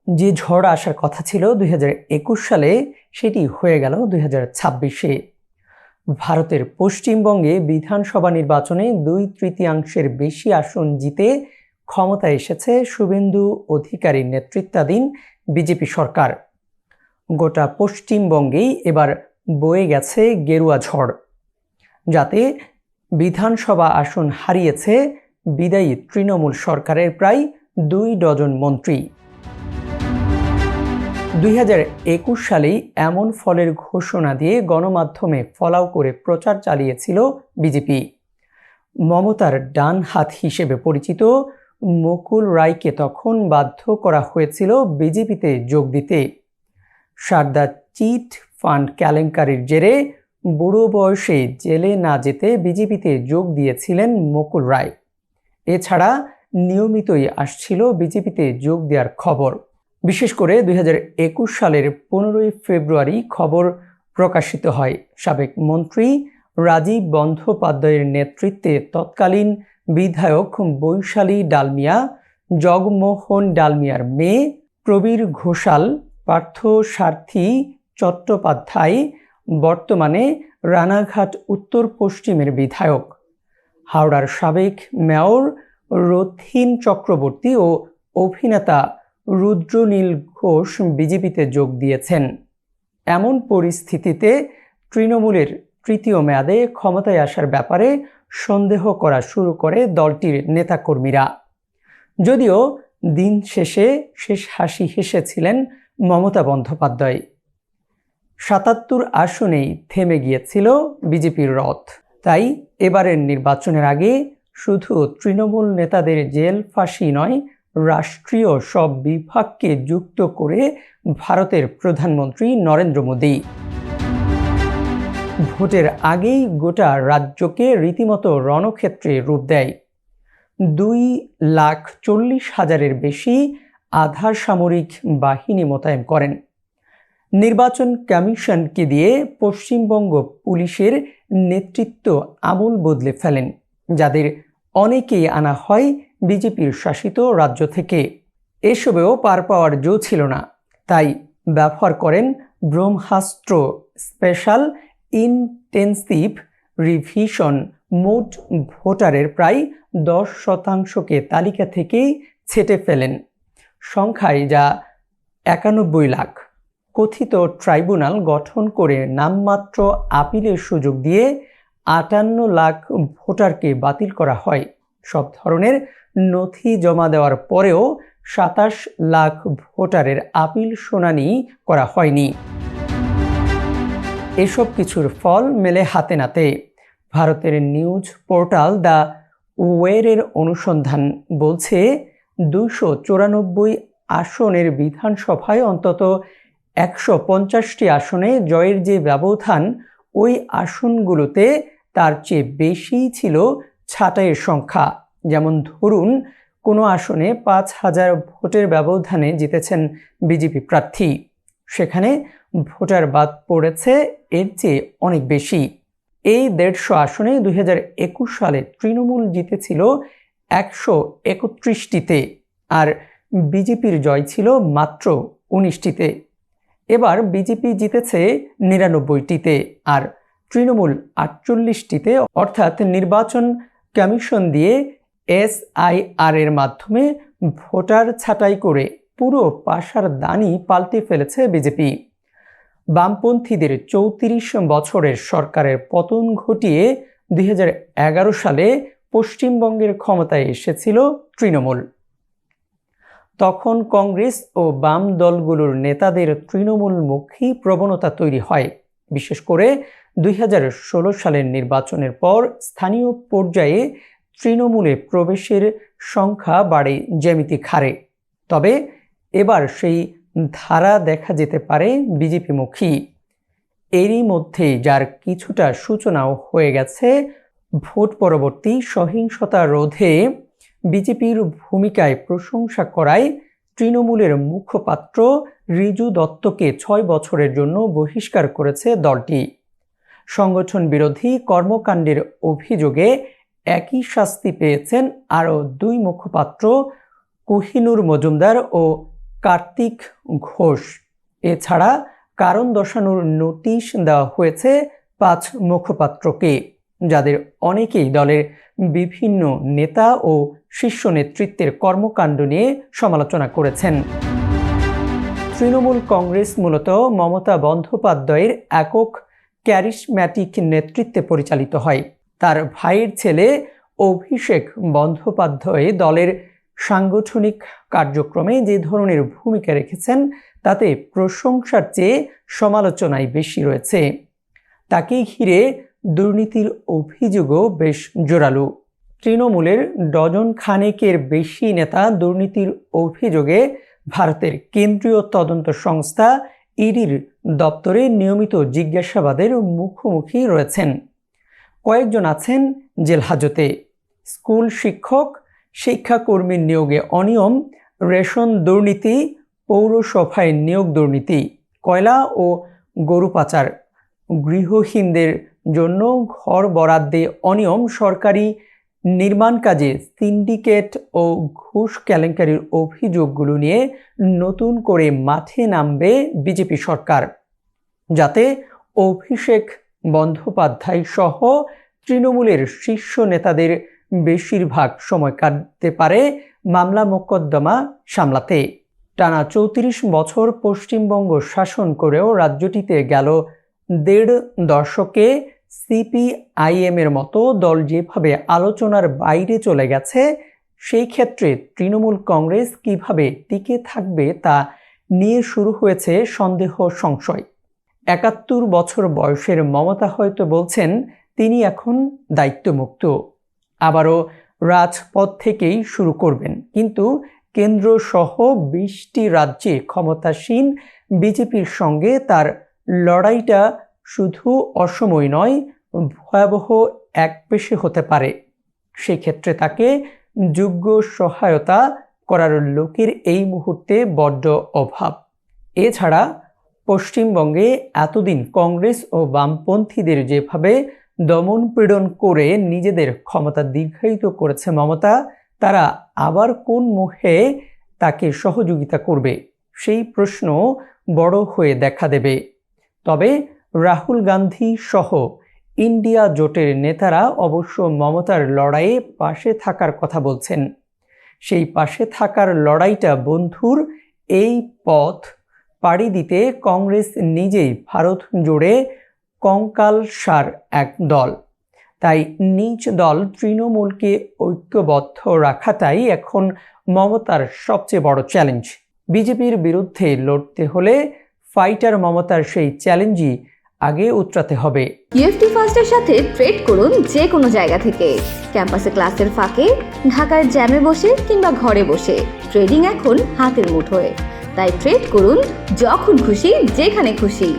যে ঝড় আসার কথা ছিল 2021 সালে, সেটি হয়ে গেল 2026-এ। ভারতের পশ্চিমবঙ্গে বিধানসভা নির্বাচনে 2/3 বেশি আসন জিতে ক্ষমতায় এসেছে শুভেন্দু অধিকারীর নেতৃত্বাধীন বিজেপি সরকার। গোটা পশ্চিমবঙ্গেই এবার বয়ে গেছে গেরুয়া ঝড়, যাতে বিধানসভা আসন হারিয়েছে বিদায়ী তৃণমূল সরকারের প্রায় 2 ডজন মন্ত্রী। 2021 সালেই এমন ফলের ঘোষণা দিয়ে গণমাধ্যমে ফলাও করে প্রচার চালিয়েছিল বিজেপি। মমতার ডান হাত হিসেবে পরিচিত মুকুল রায়কে তখন বাধ্য করা হয়েছিল বিজেপিতে যোগ দিতে। সারদা চিট ফান্ড কেলেঙ্কারির জেরে বুড়ো বয়সে জেলে না যেতে বিজেপিতে যোগ দিয়েছিলেন মুকুল রায়। এছাড়া নিয়মিতই আসছিল বিজেপিতে যোগ দেওয়ার খবর। বিশেষ করে 2021 সালের 15 ফেব্রুয়ারি খবর প্রকাশিত হয় সাবেক মন্ত্রী রাজীব বন্দ্যোপাধ্যায়ের নেতৃত্বে তৎকালীন বিধায়ক বৈশালী ডালমিয়া, জগমোহন ডালমিয়ার মেয়ে প্রবীর ঘোষাল, পার্থ সারথী চট্টোপাধ্যায়, বর্তমানে রানাঘাট উত্তর পশ্চিমের বিধায়ক, হাওড়ার সাবেক মেয়র রথীন চক্রবর্তী ও অভিনেতা রুদ্রনীল ঘোষ বিজেপিতে যোগ দিয়েছেন। এমন পরিস্থিতিতে তৃণমূলের তৃতীয় মেয়াদে ক্ষমতায় আসার ব্যাপারে সন্দেহ করা শুরু করে দলটির নেতাকর্মীরা। যদিও দিন শেষে শেষ হাসি হেসেছিলেন মমতা বন্দ্যোপাধ্যায়। 77 আসনেই থেমে গিয়েছিল বিজেপির রথ। তাই এবারের নির্বাচনের আগে শুধু তৃণমূল নেতাদের জেল ফাঁসি নয়, রাষ্ট্রীয় সব বিভাগকে যুক্ত করে ভারতের প্রধানমন্ত্রী নরেন্দ্র মোদী। ভোটের আগেই গোটা রাজ্যকে রীতিমতো রণক্ষেত্রে রূপ দেয়। 2,40,000-এর বেশি আধা সামরিক বাহিনী মোতায়েন করেন। নির্বাচন কমিশনকে দিয়ে পশ্চিমবঙ্গ পুলিশের নেতৃত্ব আমূল বদলে ফেলেন, যাদের অনেকেই আনা হয় বিজেপির শাসিত রাজ্য থেকে। এসবেও পার পাওয়ার জো ছিল না, তাই ব্যবহার করেন ব্রহ্মাস্ত্র স্পেশাল ইনটেনসিভ রিভিশন। মোট ভোটারের প্রায় 10%কে তালিকা থেকেই ছেঁটে ফেলেন, সংখ্যায় যা 91 লাখ। কথিত ট্রাইব্যুনাল গঠন করে নামমাত্র আপিলের সুযোগ দিয়ে 58 লাখ ভোটারকে বাতিল করা হয়। সব ধরনের নথি জমা দেওয়ার পরেও 27 লাখ ভোটারের আপিল শুনানি করা হয়নি। এসব কিছুর ফল মেলে হাতে নাতে। ভারতের নিউজ পোর্টাল দ্য ওয়েরের অনুসন্ধান বলছে, 294 আসনের বিধানসভায় অন্তত 150টি আসনে জয়ের যে ব্যবধান, ওই আসনগুলোতে তার চেয়ে বেশি ছিল ছাঁটাইয়ের সংখ্যা। যেমন ধরুন, কোনো আসনে 5,000 ভোটের ব্যবধানে জিতেছেন বিজেপি প্রার্থী, সেখানে ভোটার বাদ পড়েছে এর চেয়ে অনেক বেশি। এই 150 আসনে 2021 সালে তৃণমূল জিতেছিল 131টিতে, আর বিজেপির জয় ছিল মাত্র 19টিতে। এবার বিজেপি জিতেছে 99টিতে আর তৃণমূল 48টিতে। অর্থাৎ নির্বাচন কমিশন দিয়ে SIR এর মাধ্যমে ভোটার ছাঁটাই করে পুরো পাশার দানই পাল্টে ফেলেছে বিজেপি। বামপন্থীদের 34 বছরের সরকারের পতন ঘটিয়ে 2011 সালে পশ্চিমবঙ্গের ক্ষমতায় এসেছিল তৃণমূল। তখন কংগ্রেস ও বাম দলগুলোর নেতাদের তৃণমূলমুখী প্রবণতা তৈরি হয়। বিশেষ করে 2016 সালের নির্বাচনের পর স্থানীয় পর্যায়ে তৃণমূলে প্রবেশের সংখ্যা বাড়ে জ্যামিতিক হারে। তবে এবার সেই ধারা দেখা যেতে পারে বিজেপিমুখী। এরই মধ্যে যার কিছুটা সূচনাও হয়ে গেছে। ভোট পরবর্তী সহিংসতা রোধে বিজেপির ভূমিকায় প্রশংসা করায় তৃণমূলের মুখপাত্র রিজু দত্তকে 6 বছরের জন্য বহিষ্কার করেছে দলটি। সংগঠন বিরোধী কর্মকাণ্ডের অভিযোগে একই শাস্তি পেয়েছেন আরও 2 মুখপাত্র, কোহিনুর মজুমদার ও কার্তিক ঘোষ। এছাড়া কারণ দর্শানোর নোটিশ দেওয়া হয়েছে 5 মুখপাত্রকে, যাদের অনেকেই দলের বিভিন্ন নেতা ও শীর্ষ নেতৃত্বের কর্মকাণ্ড নিয়ে সমালোচনা করেছেন। তৃণমূল কংগ্রেস মূলত মমতা বন্দ্যোপাধ্যায়ের একক ক্যারিসম্যাটিক নেতৃত্বে পরিচালিত হয়। তার ভাইয়ের ছেলে অভিষেক বন্দ্যোপাধ্যায় দলের সাংগঠনিক কার্যক্রমে যে ধরনের ভূমিকা রেখেছেন তাতে প্রশংসার চেয়ে সমালোচনাই বেশি রয়েছে। তাকে ঘিরে দুর্নীতির অভিযোগও বেশ জোরালো। তৃণমূলের ডজন খানেকের বেশি নেতা দুর্নীতির অভিযোগে ভারতের কেন্দ্রীয় তদন্ত সংস্থা ইডির দপ্তরে নিয়মিত জিজ্ঞাসাবাদের মুখোমুখি রয়েছেন। কয়েকজন আছেন জেল হাজতে। স্কুল শিক্ষক, শিক্ষাকর্মীর নিয়োগে অনিয়ম, রেশন দুর্নীতি, পৌরসভায় নিয়োগ দুর্নীতি, কয়লা ও গরু পাচার, গৃহহীনদের জন্য ঘর বরাদ্দে অনিয়ম, সরকারি নির্মাণ কাজে সিন্ডিকেট ও ঘুষ কেলেঙ্কারির অভিযোগগুলো নিয়ে নতুন করে মাঠে নামবে বিজেপি সরকার, যাতে অভিষেক বন্দ্যোপাধ্যায় সহ তৃণমূলের শীর্ষ নেতাদের বেশিরভাগ সময় কাটতে পারে মামলা মোকদ্দমা সামলাতে। টানা 34 বছর পশ্চিমবঙ্গ শাসন করেও রাজ্যটিতে গেল 1.5 দশকে সিপিআইএম এর মতো দল যেভাবে আলোচনার বাইরে চলে গেছে, সেই ক্ষেত্রে তৃণমূল কংগ্রেস কিভাবে টিকে থাকবে তা নিয়ে শুরু হয়েছে সন্দেহ সংশয়। 71 বছর বয়সের মমতা হয়তো বলছেন তিনি এখন দায়িত্বমুক্ত, আবারও রাজপথ থেকেই শুরু করবেন, কিন্তু কেন্দ্র সহ 20টি রাজ্যে ক্ষমতাসীন বিজেপির সঙ্গে তার লড়াইটা শুধু অসময় নয়, ভয়াবহ একপেশে হতে পারে। সেক্ষেত্রে তাকে যোগ্য সহায়তা করার লোকের এই মুহূর্তে বড্ড অভাব। এছাড়া পশ্চিমবঙ্গে এতদিন কংগ্রেস ও বামপন্থীদের যেভাবে দমন পীড়ন করে নিজেদের ক্ষমতা দীর্ঘায়িত করেছে মমতা, তারা আবার কোন মুখে তাকে সহযোগিতা করবে, সেই প্রশ্ন বড় হয়ে দেখা দেবে। তবে রাহুল গান্ধী সহ ইন্ডিয়া জোটের নেতারা অবশ্য মমতার লড়াইয়ে পাশে থাকার কথা বলছেন। সেই পাশে থাকার লড়াইটা বন্ধুর এই পথ পাড়ি দিতে কংগ্রেস নিজেই ভারত জুড়ে কঙ্কালসার এক দল। তাই নিজ দল তৃণমূলকে ঐক্যবদ্ধ রাখাটাই এখন মমতার সবচেয়ে বড় চ্যালেঞ্জ। বিজেপির বিরুদ্ধে লড়তে হলে ফাইটার মমতার সেই চ্যালেঞ্জই আগে উতরাতে হবে। ইউএফটি ফার্স্টের সাথে ট্রেড করুন যে কোনো জায়গা থেকে। ক্যাম্পাসে ক্লাসের ফাঁকে, ঢাকার জ্যামে বসে কিংবা ঘরে বসে, ট্রেডিং এখন হাতের মুঠোয়। তাই ট্রেড করুন যখন খুশি, যেখানে খুশি।